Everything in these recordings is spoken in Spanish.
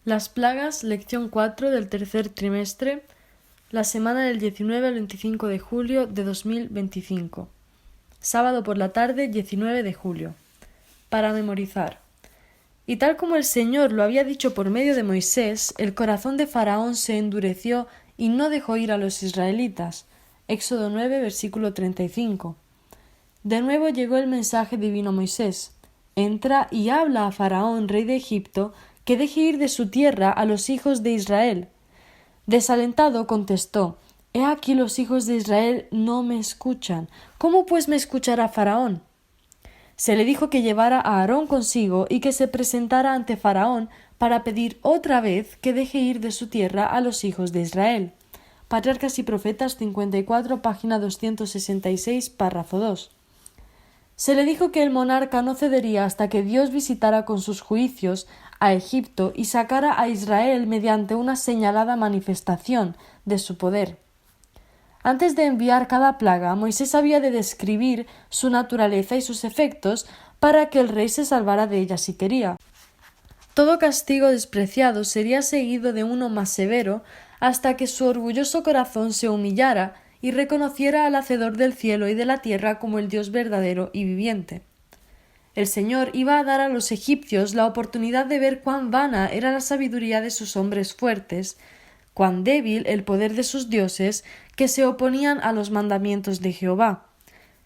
Las plagas, lección 4 del tercer trimestre, la semana del 19 al 25 de julio de 2025. Sábado por la tarde, 19 de julio. Para memorizar. Y tal como el Señor lo había dicho por medio de Moisés, el corazón de Faraón se endureció y no dejó ir a los israelitas. Éxodo 9, versículo 35. De nuevo llegó el mensaje divino a Moisés. Entra y habla a Faraón, rey de Egipto, que deje ir de su tierra a los hijos de Israel. Desalentado contestó: He aquí los hijos de Israel no me escuchan. ¿Cómo pues me escuchará Faraón? Se le dijo que llevara a Aarón consigo y que se presentara ante Faraón para pedir otra vez que deje ir de su tierra a los hijos de Israel. Patriarcas y Profetas 54, página 266, párrafo 2. Se le dijo que el monarca no cedería hasta que Dios visitara con sus juicios a Egipto y sacara a Israel mediante una señalada manifestación de su poder. Antes de enviar cada plaga, Moisés había de describir su naturaleza y sus efectos para que el rey se salvara de ella si quería. Todo castigo despreciado sería seguido de uno más severo hasta que su orgulloso corazón se humillara y reconociera al Hacedor del cielo y de la tierra como el Dios verdadero y viviente. El Señor iba a dar a los egipcios la oportunidad de ver cuán vana era la sabiduría de sus hombres fuertes, cuán débil el poder de sus dioses que se oponían a los mandamientos de Jehová.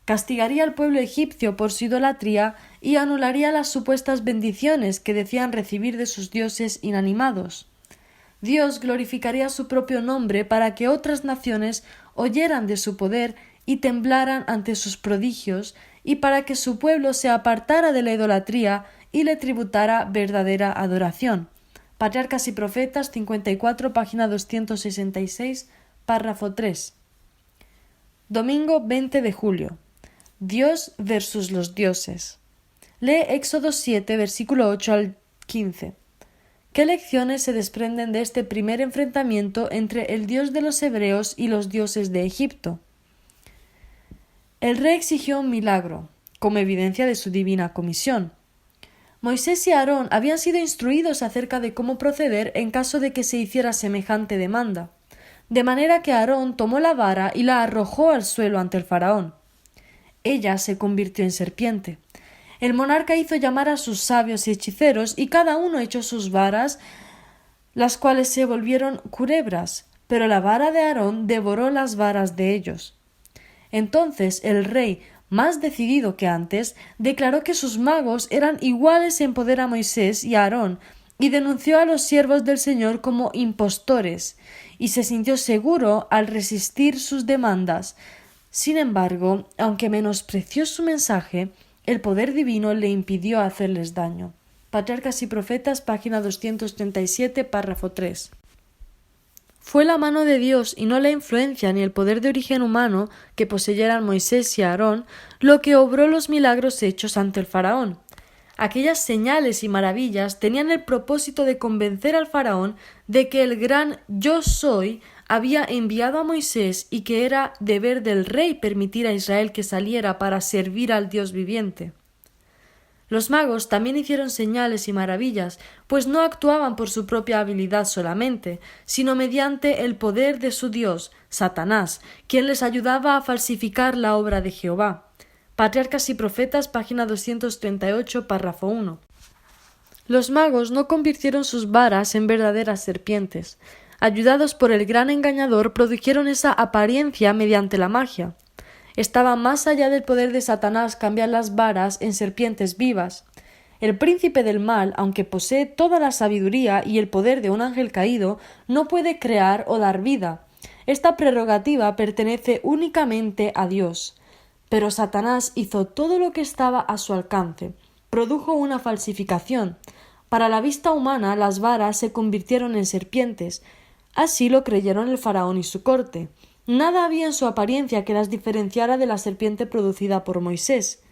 Castigaría al pueblo egipcio por su idolatría y anularía las supuestas bendiciones que decían recibir de sus dioses inanimados. Dios glorificaría su propio nombre para que otras naciones oyeran de su poder y temblaran ante sus prodigios, y para que su pueblo se apartara de la idolatría y le tributara verdadera adoración. Patriarcas y Profetas 54, página 266, párrafo 3. Domingo 20 de julio. Dios versus los dioses. Lee Éxodo 7, versículo 8 al 15. ¿Qué lecciones se desprenden de este primer enfrentamiento entre el Dios de los hebreos y los dioses de Egipto? El rey exigió un milagro, como evidencia de su divina comisión. Moisés y Aarón habían sido instruidos acerca de cómo proceder en caso de que se hiciera semejante demanda, de manera que Aarón tomó la vara y la arrojó al suelo ante el faraón. Ella se convirtió en serpiente. El monarca hizo llamar a sus sabios y hechiceros, y cada uno echó sus varas, las cuales se volvieron culebras, pero la vara de Aarón devoró las varas de ellos. Entonces el rey, más decidido que antes, declaró que sus magos eran iguales en poder a Moisés y a Aarón, y denunció a los siervos del Señor como impostores, y se sintió seguro al resistir sus demandas. Sin embargo, aunque menospreció su mensaje, el poder divino le impidió hacerles daño. Patriarcas y Profetas, página 237, párrafo 3. Fue la mano de Dios y no la influencia ni el poder de origen humano que poseyeran Moisés y Aarón lo que obró los milagros hechos ante el faraón. Aquellas señales y maravillas tenían el propósito de convencer al faraón de que el gran Yo Soy había enviado a Moisés y que era deber del rey permitir a Israel que saliera para servir al Dios viviente. Los magos también hicieron señales y maravillas, pues no actuaban por su propia habilidad solamente, sino mediante el poder de su dios, Satanás, quien les ayudaba a falsificar la obra de Jehová. Patriarcas y Profetas, página 238, párrafo 1. Los magos no convirtieron sus varas en verdaderas serpientes. Ayudados por el gran engañador, produjeron esa apariencia mediante la magia. Estaba más allá del poder de Satanás cambiar las varas en serpientes vivas. El príncipe del mal, aunque posee toda la sabiduría y el poder de un ángel caído, no puede crear o dar vida. Esta prerrogativa pertenece únicamente a Dios. Pero Satanás hizo todo lo que estaba a su alcance. Produjo una falsificación. Para la vista humana, las varas se convirtieron en serpientes. Así lo creyeron el faraón y su corte. Nada había en su apariencia que las diferenciara de la serpiente producida por Moisés.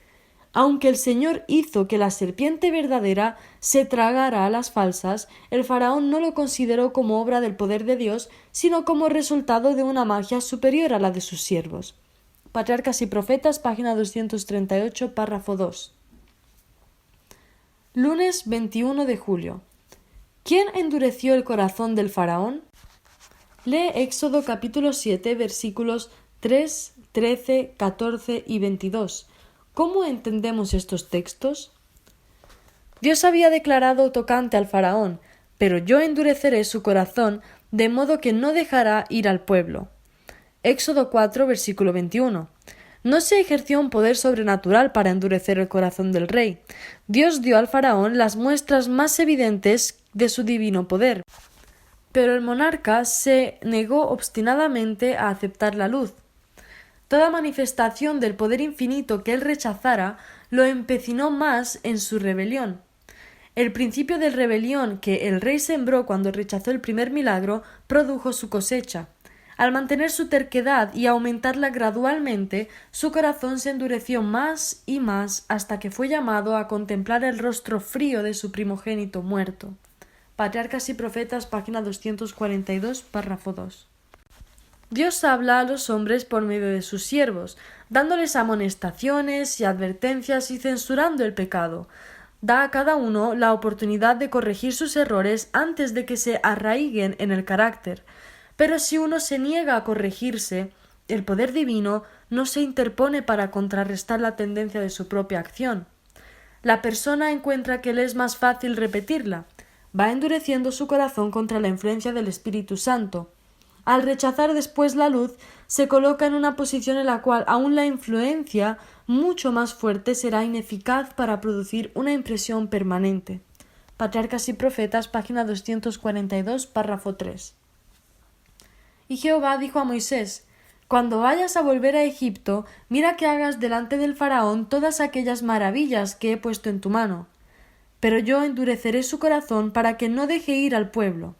Aunque el Señor hizo que la serpiente verdadera se tragara a las falsas, el faraón no lo consideró como obra del poder de Dios, sino como resultado de una magia superior a la de sus siervos. Patriarcas y Profetas, página 238, párrafo 2. Lunes 21 de julio. ¿Quién endureció el corazón del faraón? Lee Éxodo capítulo 7 versículos 3, 13, 14 y 22. ¿Cómo entendemos estos textos? Dios había declarado tocante al faraón: pero yo endureceré su corazón, de modo que no dejará ir al pueblo. Éxodo 4, versículo 21. No se ejerció un poder sobrenatural para endurecer el corazón del rey. Dios dio al faraón las muestras más evidentes de su divino poder. Pero el monarca se negó obstinadamente a aceptar la luz. Toda manifestación del poder infinito que él rechazara lo empecinó más en su rebelión. El principio de rebelión que el rey sembró cuando rechazó el primer milagro produjo su cosecha. Al mantener su terquedad y aumentarla gradualmente, su corazón se endureció más y más hasta que fue llamado a contemplar el rostro frío de su primogénito muerto. Patriarcas y Profetas, página 242, párrafo 2. Dios habla a los hombres por medio de sus siervos, dándoles amonestaciones y advertencias y censurando el pecado. Da a cada uno la oportunidad de corregir sus errores antes de que se arraiguen en el carácter. Pero si uno se niega a corregirse, el poder divino no se interpone para contrarrestar la tendencia de su propia acción. La persona encuentra que le es más fácil repetirla. Va endureciendo su corazón contra la influencia del Espíritu Santo. Al rechazar después la luz, se coloca en una posición en la cual aún la influencia mucho más fuerte será ineficaz para producir una impresión permanente. Patriarcas y Profetas, página 242, párrafo 3. Y Jehová dijo a Moisés: Cuando vayas a volver a Egipto, mira que hagas delante del faraón todas aquellas maravillas que he puesto en tu mano. Pero yo endureceré su corazón para que no deje ir al pueblo.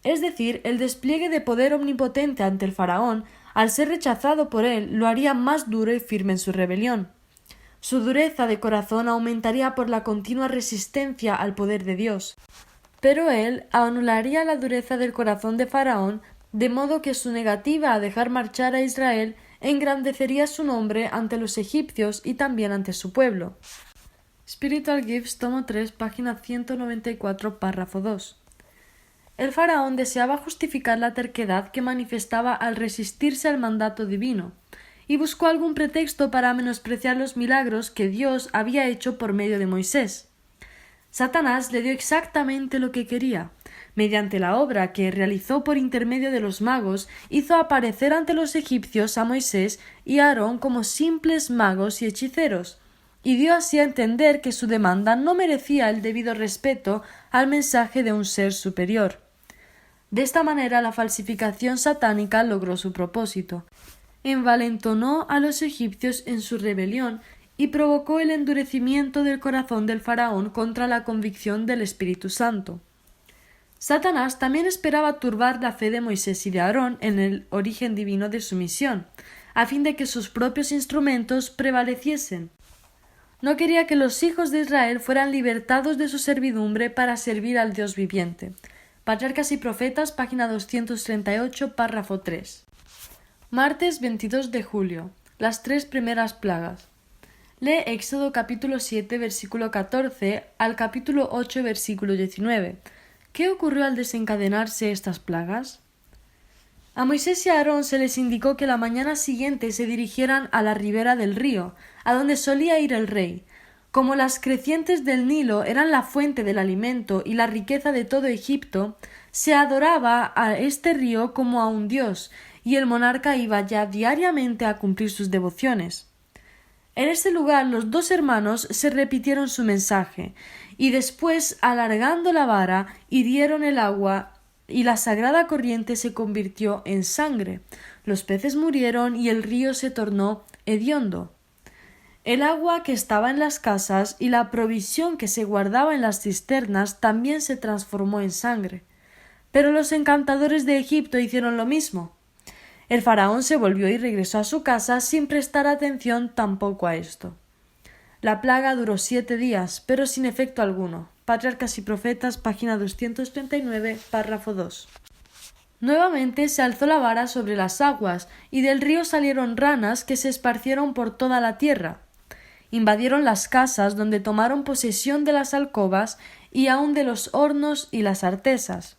Es decir, el despliegue de poder omnipotente ante el faraón, al ser rechazado por él, lo haría más duro y firme en su rebelión. Su dureza de corazón aumentaría por la continua resistencia al poder de Dios. Pero él anularía la dureza del corazón de Faraón, de modo que su negativa a dejar marchar a Israel engrandecería su nombre ante los egipcios y también ante su pueblo. Spiritual Gifts, tomo 3, página 194, párrafo 2. El faraón deseaba justificar la terquedad que manifestaba al resistirse al mandato divino, y buscó algún pretexto para menospreciar los milagros que Dios había hecho por medio de Moisés. Satanás le dio exactamente lo que quería. Mediante la obra que realizó por intermedio de los magos, hizo aparecer ante los egipcios a Moisés y a Aarón como simples magos y hechiceros, y dio así a entender que su demanda no merecía el debido respeto al mensaje de un ser superior. De esta manera la falsificación satánica logró su propósito. Envalentonó a los egipcios en su rebelión y provocó el endurecimiento del corazón del faraón contra la convicción del Espíritu Santo. Satanás también esperaba turbar la fe de Moisés y de Aarón en el origen divino de su misión, a fin de que sus propios instrumentos prevaleciesen. No quería que los hijos de Israel fueran libertados de su servidumbre para servir al Dios viviente. Patriarcas y Profetas, página 238, párrafo 3. Martes 22 de julio. Las 3 primeras plagas. Lee Éxodo capítulo 7, versículo 14 al capítulo 8, versículo 19. ¿Qué ocurrió al desencadenarse estas plagas? A Moisés y a Aarón se les indicó que la mañana siguiente se dirigieran a la ribera del río, a donde solía ir el rey. Como las crecientes del Nilo eran la fuente del alimento y la riqueza de todo Egipto, se adoraba a este río como a un dios, y el monarca iba ya diariamente a cumplir sus devociones. En este lugar los dos hermanos se repitieron su mensaje, y después, alargando la vara, hirieron el agua, y la sagrada corriente se convirtió en sangre. Los peces murieron y el río se tornó hediondo. El agua que estaba en las casas y la provisión que se guardaba en las cisternas también se transformó en sangre. Pero los encantadores de Egipto hicieron lo mismo. El faraón se volvió y regresó a su casa sin prestar atención tampoco a esto. La plaga duró 7 días, pero sin efecto alguno. Patriarcas y Profetas, página 239, párrafo 2. Nuevamente se alzó la vara sobre las aguas, y del río salieron ranas que se esparcieron por toda la tierra. Invadieron las casas, donde tomaron posesión de las alcobas, y aun de los hornos y las artesas.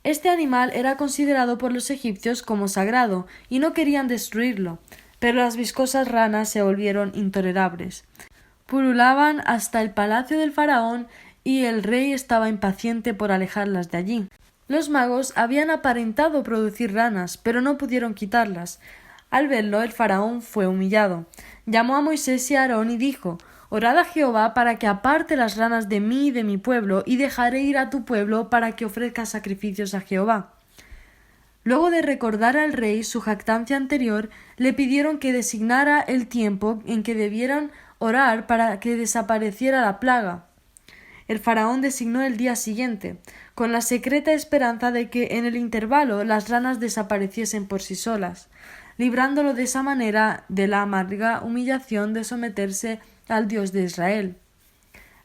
Este animal era considerado por los egipcios como sagrado y no querían destruirlo, pero las viscosas ranas se volvieron intolerables. Pululaban hasta el palacio del faraón y el rey estaba impaciente por alejarlas de allí. Los magos habían aparentado producir ranas, pero no pudieron quitarlas. Al verlo, el faraón fue humillado. Llamó a Moisés y a Aarón y dijo: «Orad a Jehová para que aparte las ranas de mí y de mi pueblo, y dejaré ir a tu pueblo para que ofrezca sacrificios a Jehová». Luego de recordar al rey su jactancia anterior, le pidieron que designara el tiempo en que debieran orar para que desapareciera la plaga. El faraón designó el día siguiente, con la secreta esperanza de que en el intervalo las ranas desapareciesen por sí solas, librándolo de esa manera de la amarga humillación de someterse al Dios de Israel.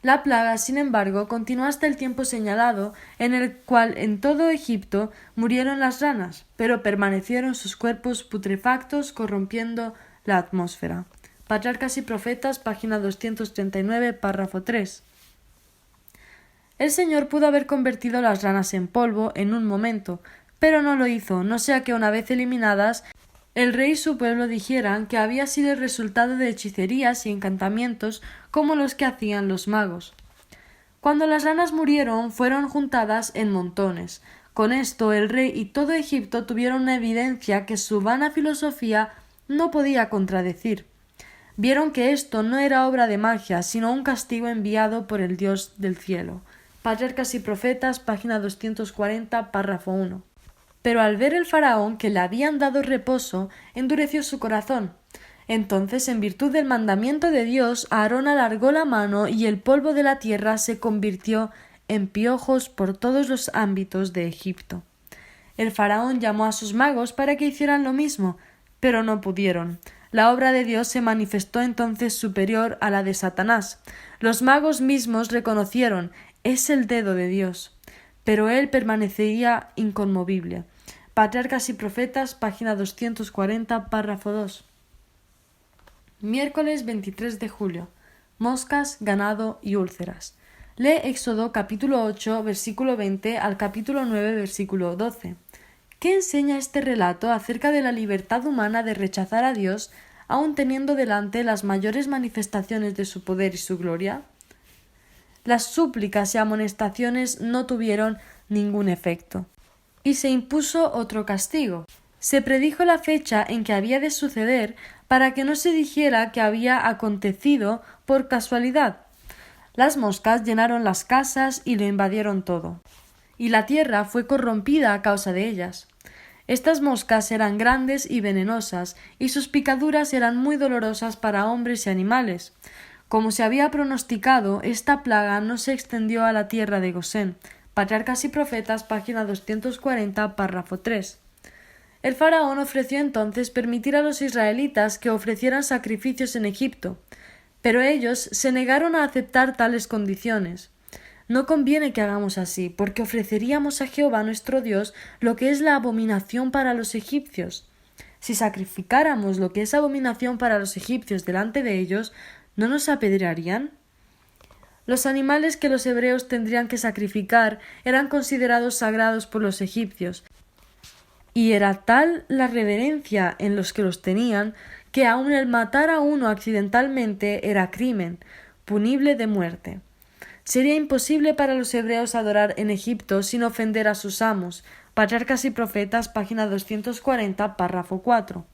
La plaga, sin embargo, continuó hasta el tiempo señalado, en el cual en todo Egipto murieron las ranas, pero permanecieron sus cuerpos putrefactos, corrompiendo la atmósfera. Patriarcas y Profetas, página 239, párrafo 3. El Señor pudo haber convertido las ranas en polvo en un momento, pero no lo hizo, no sea que una vez eliminadas, el rey y su pueblo dijeran que había sido el resultado de hechicerías y encantamientos como los que hacían los magos. Cuando las ranas murieron, fueron juntadas en montones. Con esto el rey y todo Egipto tuvieron una evidencia que su vana filosofía no podía contradecir. Vieron que esto no era obra de magia, sino un castigo enviado por el Dios del cielo. Patriarcas y Profetas, página 240, párrafo 1. Pero al ver el faraón que le habían dado reposo, endureció su corazón. Entonces, en virtud del mandamiento de Dios, Aarón alargó la mano y el polvo de la tierra se convirtió en piojos por todos los ámbitos de Egipto. El faraón llamó a sus magos para que hicieran lo mismo, pero no pudieron. La obra de Dios se manifestó entonces superior a la de Satanás. Los magos mismos reconocieron: «Es el dedo de Dios», pero él permanecería inconmovible. Patriarcas y Profetas, página 240, párrafo 2. Miércoles 23 de julio. Moscas, ganado y úlceras. Lee Éxodo capítulo 8, versículo 20 al capítulo 9, versículo 12. ¿Qué enseña este relato acerca de la libertad humana de rechazar a Dios, aun teniendo delante las mayores manifestaciones de su poder y su gloria? Las súplicas y amonestaciones no tuvieron ningún efecto, y se impuso otro castigo. Se predijo la fecha en que había de suceder para que no se dijera que había acontecido por casualidad. Las moscas llenaron las casas y lo invadieron todo, y la tierra fue corrompida a causa de ellas. Estas moscas eran grandes y venenosas, y sus picaduras eran muy dolorosas para hombres y animales. Como se había pronosticado, esta plaga no se extendió a la tierra de Gosén. Patriarcas y Profetas, página 240, párrafo 3. El faraón ofreció entonces permitir a los israelitas que ofrecieran sacrificios en Egipto, pero ellos se negaron a aceptar tales condiciones. No conviene que hagamos así, porque ofreceríamos a Jehová nuestro Dios lo que es la abominación para los egipcios. Si sacrificáramos lo que es abominación para los egipcios delante de ellos, ¿no nos apedrearían? Los animales que los hebreos tendrían que sacrificar eran considerados sagrados por los egipcios, y era tal la reverencia en los que los tenían, que aun el matar a uno accidentalmente era crimen, punible de muerte. Sería imposible para los hebreos adorar en Egipto sin ofender a sus amos. Patriarcas y Profetas, página 240, párrafo 4.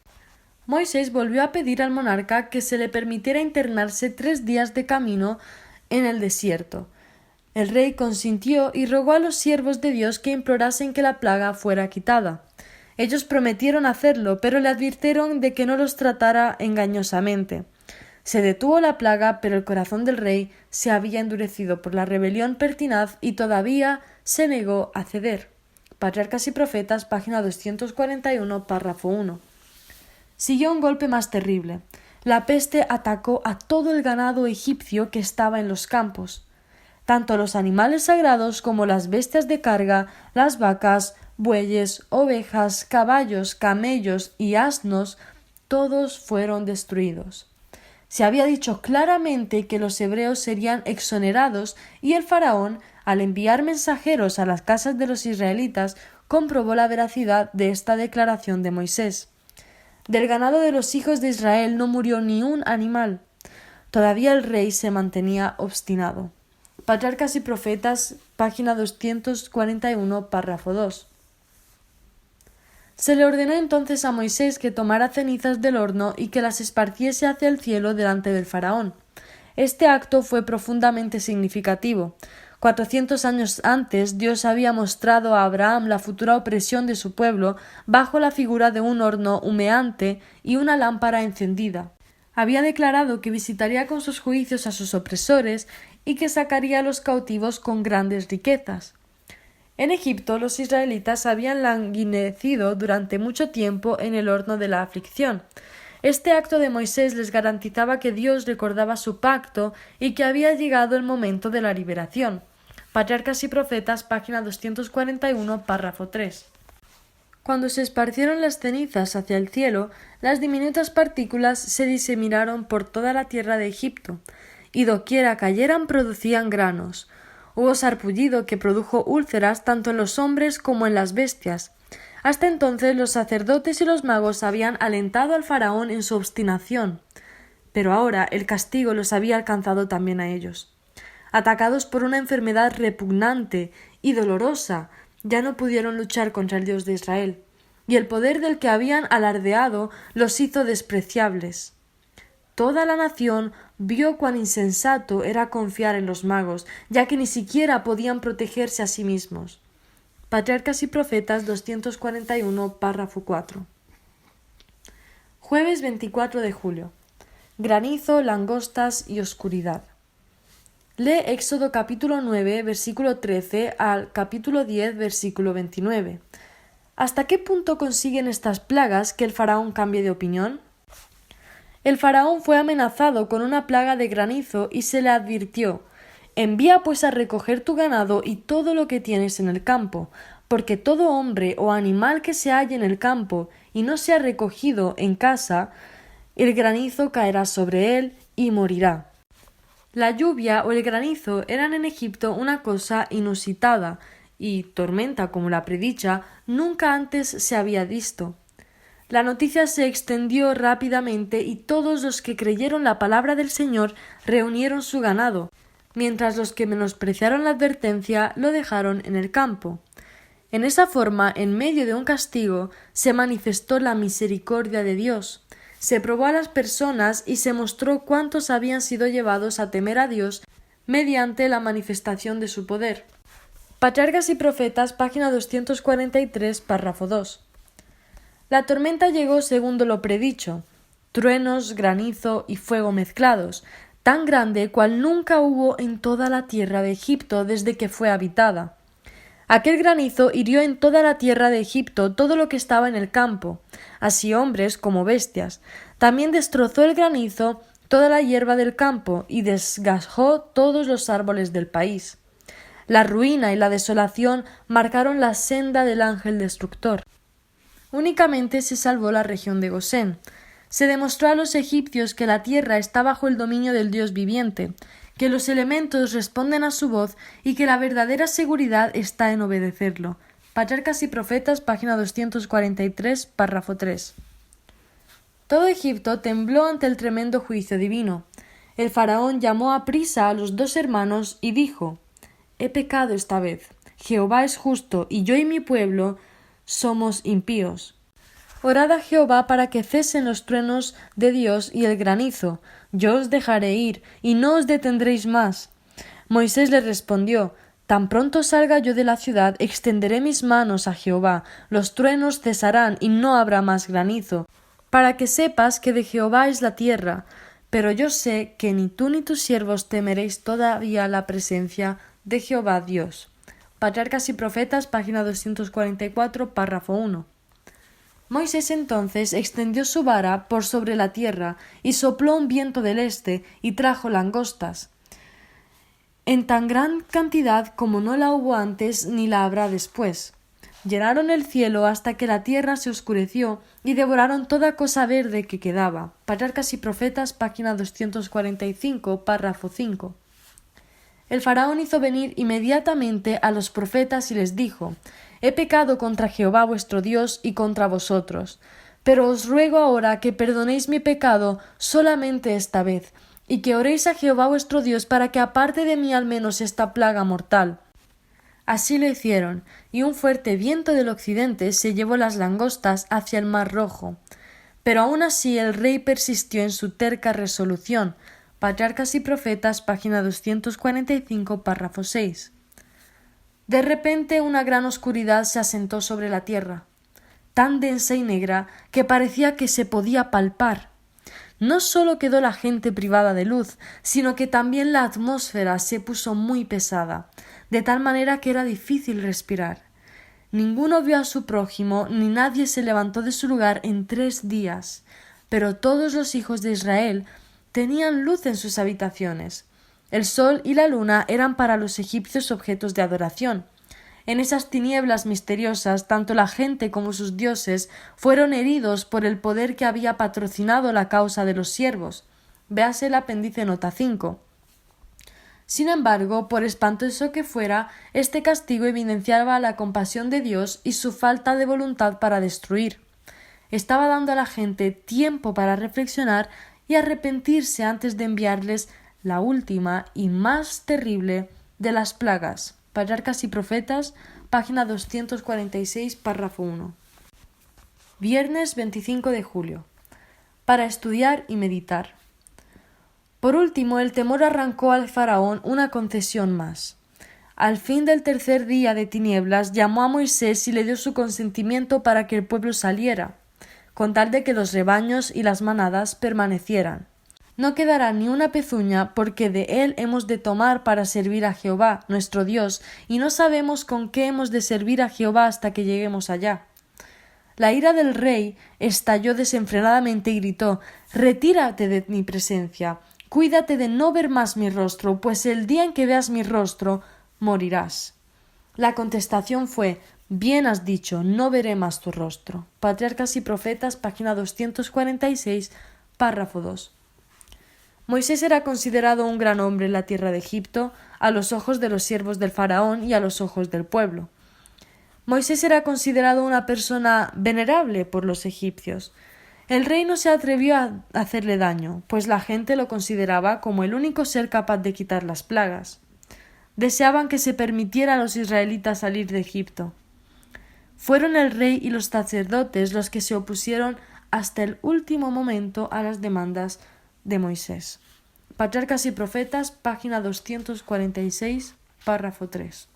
Moisés volvió a pedir al monarca que se le permitiera internarse 3 días de camino en el desierto. El rey consintió y rogó a los siervos de Dios que implorasen que la plaga fuera quitada. Ellos prometieron hacerlo, pero le advirtieron de que no los tratara engañosamente. Se detuvo la plaga, pero el corazón del rey se había endurecido por la rebelión pertinaz y todavía se negó a ceder. Patriarcas y Profetas, página 241, párrafo 1. Siguió un golpe más terrible. La peste atacó a todo el ganado egipcio que estaba en los campos. Tanto los animales sagrados como las bestias de carga, las vacas, bueyes, ovejas, caballos, camellos y asnos, todos fueron destruidos. Se había dicho claramente que los hebreos serían exonerados y el faraón, al enviar mensajeros a las casas de los israelitas, comprobó la veracidad de esta declaración de Moisés. Del ganado de los hijos de Israel no murió ni un animal. Todavía el rey se mantenía obstinado. Patriarcas y Profetas, página 241, párrafo 2. Se le ordenó entonces a Moisés que tomara cenizas del horno y que las esparciese hacia el cielo delante del faraón. Este acto fue profundamente significativo. 400 años antes, Dios había mostrado a Abraham la futura opresión de su pueblo bajo la figura de un horno humeante y una lámpara encendida. Había declarado que visitaría con sus juicios a sus opresores y que sacaría a los cautivos con grandes riquezas. En Egipto, los israelitas habían languidecido durante mucho tiempo en el horno de la aflicción. Este acto de Moisés les garantizaba que Dios recordaba su pacto y que había llegado el momento de la liberación. Patriarcas y Profetas, página 241, párrafo 3. Cuando se esparcieron las cenizas hacia el cielo, las diminutas partículas se diseminaron por toda la tierra de Egipto, y doquiera cayeran producían granos. Hubo sarpullido que produjo úlceras tanto en los hombres como en las bestias. Hasta entonces los sacerdotes y los magos habían alentado al faraón en su obstinación, pero ahora el castigo los había alcanzado también a ellos. Atacados por una enfermedad repugnante y dolorosa, ya no pudieron luchar contra el Dios de Israel, y el poder del que habían alardeado los hizo despreciables. Toda la nación vio cuán insensato era confiar en los magos, ya que ni siquiera podían protegerse a sí mismos. Patriarcas y Profetas 241, párrafo 4. Jueves 24 de julio. Granizo, langostas y oscuridad. Lee Éxodo capítulo 9, versículo 13 al capítulo 10, versículo 29. ¿Hasta qué punto consiguen estas plagas que el faraón cambie de opinión? El faraón fue amenazado con una plaga de granizo y se le advirtió: envía pues a recoger tu ganado y todo lo que tienes en el campo, porque todo hombre o animal que se halle en el campo y no sea recogido en casa, el granizo caerá sobre él y morirá. La lluvia o el granizo eran en Egipto una cosa inusitada y tormenta como la predicha nunca antes se había visto. La noticia se extendió rápidamente y todos los que creyeron la palabra del Señor reunieron su ganado, mientras los que menospreciaron la advertencia lo dejaron en el campo. En esa forma, en medio de un castigo, se manifestó la misericordia de Dios. Se probó a las personas y se mostró cuántos habían sido llevados a temer a Dios mediante la manifestación de su poder. Patriarcas y Profetas, página 243, párrafo 2. La tormenta llegó según lo predicho: truenos, granizo y fuego mezclados, tan grande cual nunca hubo en toda la tierra de Egipto desde que fue habitada. Aquel granizo hirió en toda la tierra de Egipto todo lo que estaba en el campo, así hombres como bestias. También destrozó el granizo toda la hierba del campo y desgajó todos los árboles del país. La ruina y la desolación marcaron la senda del ángel destructor. Únicamente se salvó la región de Gosén. Se demostró a los egipcios que la tierra está bajo el dominio del Dios viviente, que los elementos responden a su voz y que la verdadera seguridad está en obedecerlo. Patriarcas y Profetas, página 243, párrafo 3. Todo Egipto tembló ante el tremendo juicio divino. El faraón llamó a prisa a los dos hermanos y dijo: he pecado esta vez. Jehová es justo y yo y mi pueblo somos impíos. Orad a Jehová para que cesen los truenos de Dios y el granizo. Yo os dejaré ir, y no os detendréis más. Moisés le respondió: tan pronto salga yo de la ciudad, extenderé mis manos a Jehová, los truenos cesarán y no habrá más granizo, para que sepas que de Jehová es la tierra. Pero yo sé que ni tú ni tus siervos temeréis todavía la presencia de Jehová Dios. Patriarcas y Profetas, página 244, párrafo 1. Moisés entonces extendió su vara por sobre la tierra y sopló un viento del este y trajo langostas, en tan gran cantidad como no la hubo antes ni la habrá después. Llenaron el cielo hasta que la tierra se oscureció y devoraron toda cosa verde que quedaba. Patriarcas y Profetas, página 245, párrafo 5. El faraón hizo venir inmediatamente a los profetas y les dijo: He pecado contra Jehová vuestro Dios y contra vosotros, pero os ruego ahora que perdonéis mi pecado solamente esta vez, y que oréis a Jehová vuestro Dios para que aparte de mí al menos esta plaga mortal. Así lo hicieron, y un fuerte viento del occidente se llevó las langostas hacia el mar Rojo. Pero aún así el rey persistió en su terca resolución. Patriarcas y Profetas, página 245, párrafo 6. De repente una gran oscuridad se asentó sobre la tierra, tan densa y negra que parecía que se podía palpar. No sólo quedó la gente privada de luz, sino que también la atmósfera se puso muy pesada, de tal manera que era difícil respirar. Ninguno vio a su prójimo, ni nadie se levantó de su lugar en 3 días, pero todos los hijos de Israel tenían luz en sus habitaciones. El sol y la luna eran para los egipcios objetos de adoración. En esas tinieblas misteriosas, tanto la gente como sus dioses fueron heridos por el poder que había patrocinado la causa de los siervos. Véase el apéndice nota 5. Sin embargo, por espantoso que fuera, este castigo evidenciaba la compasión de Dios y su falta de voluntad para destruir. Estaba dando a la gente tiempo para reflexionar y arrepentirse antes de enviarles la última y más terrible de las plagas. Patriarcas y Profetas, página 246, párrafo 1. Viernes 25 de julio. Para estudiar y meditar. Por último, el temor arrancó al faraón una concesión más. Al fin del 3er día de tinieblas, llamó a Moisés y le dio su consentimiento para que el pueblo saliera, con tal de que los rebaños y las manadas permanecieran. No quedará ni una pezuña, porque de él hemos de tomar para servir a Jehová, nuestro Dios, y no sabemos con qué hemos de servir a Jehová hasta que lleguemos allá. La ira del rey estalló desenfrenadamente y gritó: Retírate de mi presencia, cuídate de no ver más mi rostro, pues el día en que veas mi rostro, morirás. La contestación fue: Bien has dicho, no veré más tu rostro. Patriarcas y Profetas, página 246, párrafo 2. Moisés era considerado un gran hombre en la tierra de Egipto, a los ojos de los siervos del faraón y a los ojos del pueblo. Moisés era considerado una persona venerable por los egipcios. El rey no se atrevió a hacerle daño, pues la gente lo consideraba como el único ser capaz de quitar las plagas. Deseaban que se permitiera a los israelitas salir de Egipto. Fueron el rey y los sacerdotes los que se opusieron hasta el último momento a las demandas de Moisés. Patriarcas y Profetas, página 246, párrafo 3.